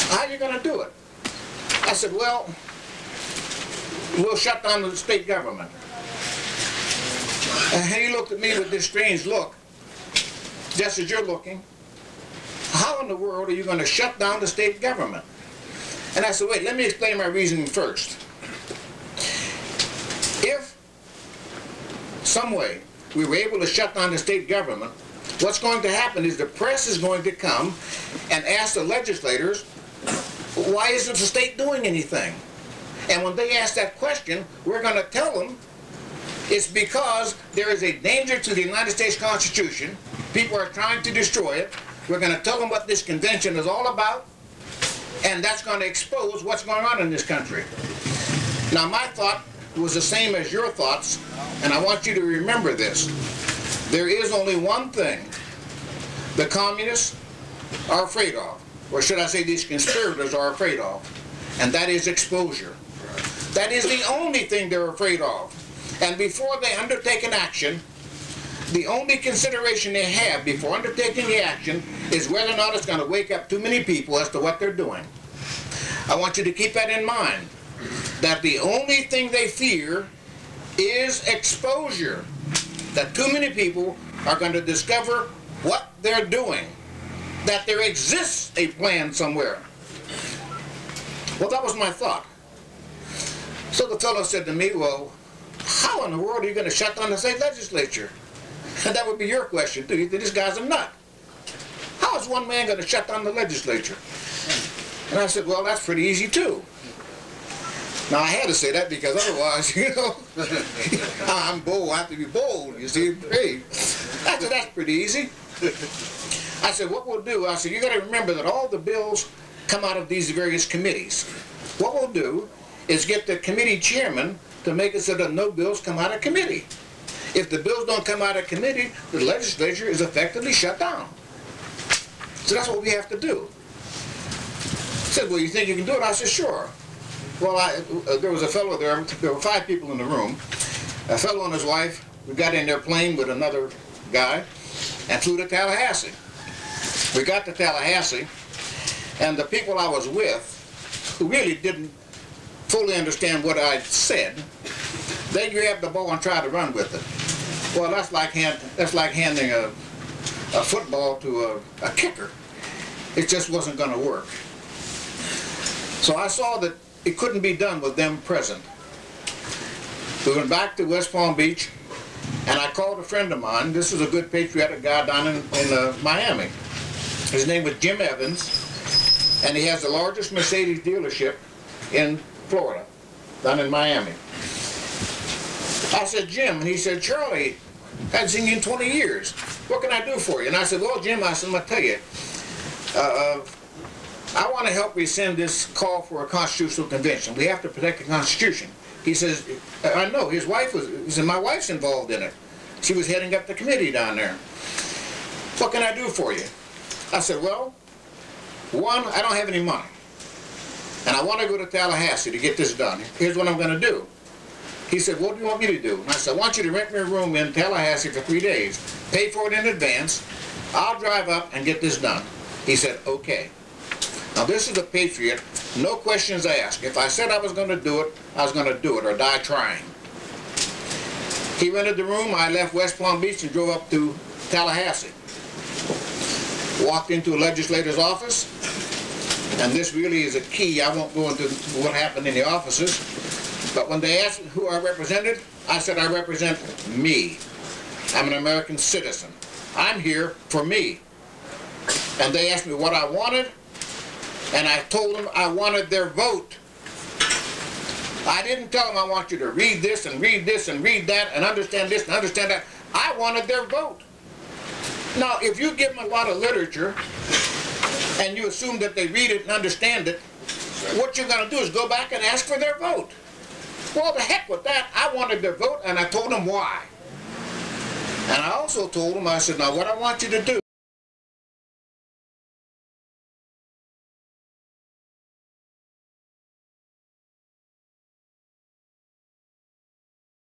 How are you going to do it? I said, well, we'll shut down the state government. And he looked at me with this strange look, just as you're looking. How in the world are you going to shut down the state government? And I said, wait, let me explain my reasoning first. If some way we were able to shut down the state government, what's going to happen is the press is going to come and ask the legislators, why isn't the state doing anything? And when they ask that question, we're going to tell them it's because there is a danger to the United States Constitution. People are trying to destroy it. We're going to tell them what this convention is all about, and that's going to expose what's going on in this country. Now, my thought was the same as your thoughts, and I want you to remember this. There is only one thing the communists are afraid of, or should I say these conspirators are afraid of, and that is exposure. That is the only thing they're afraid of. And before they undertake an action, the only consideration they have before undertaking the action is whether or not it's going to wake up too many people as to what they're doing. I want you to keep that in mind, that the only thing they fear is exposure, that too many people are going to discover what they're doing, that there exists a plan somewhere. Well, that was my thought. So the fellow said to me, well, how in the world are you going to shut down the state legislature? And that would be your question, too. You think this guy's a nut. How is one man going to shut down the legislature? And I said, well, that's pretty easy, too. Now, I had to say that because otherwise, you know, I'm bold. I have to be bold, you see. Hey, I said, that's pretty easy. I said, what we'll do, I said, you got to remember that all the bills come out of these various committees. What we'll do is get the committee chairman to make it so that no bills come out of committee. If the bills don't come out of committee, the legislature is effectively shut down. So that's what we have to do. He said, well, you think you can do it? I said, sure. Well, there was a fellow there were 5 people in the room. A fellow and his wife, we got in their plane with another guy and flew to Tallahassee. We got to Tallahassee, and the people I was with, who really didn't fully understand what I said, they grabbed the ball and tried to run with it. Well, that's like handing a football to a kicker. It just wasn't going to work. So I saw that it couldn't be done with them present. We went back to West Palm Beach, and I called a friend of mine. This is a good patriotic guy down in Miami. His name was Jim Evans, and he has the largest Mercedes dealership in Florida, down in Miami. I said, Jim, and he said, Charlie, I haven't seen you in 20 years. What can I do for you? And I said, well, Jim, I said, I'm going to tell you, I want to help rescind this call for a constitutional convention. We have to protect the Constitution. He says, I know, his wife was, he said, my wife's involved in it. She was heading up the committee down there. What can I do for you? I said, well, one, I don't have any money. And I want to go to Tallahassee to get this done. Here's what I'm going to do. He said, what do you want me to do? And I said, I want you to rent me a room in Tallahassee for 3 days. Pay for it in advance. I'll drive up and get this done. He said, okay. Now this is a patriot, no questions asked. If I said I was going to do it, I was going to do it or die trying. He rented the room. I left West Palm Beach and drove up to Tallahassee. Walked into a legislator's office, and this really is a key. I won't go into what happened in the offices, but when they asked who I represented, I said I represent me. I'm an American citizen. I'm here for me. And they asked me what I wanted, and I told them I wanted their vote. I didn't tell them I want you to read this and read this and read that and understand this and understand that. I wanted their vote. Now, if you give them a lot of literature and you assume that they read it and understand it, what you're going to do is go back and ask for their vote. Well, the heck with that. I wanted their vote, and I told them why. And I also told them, I said, now what I want you to do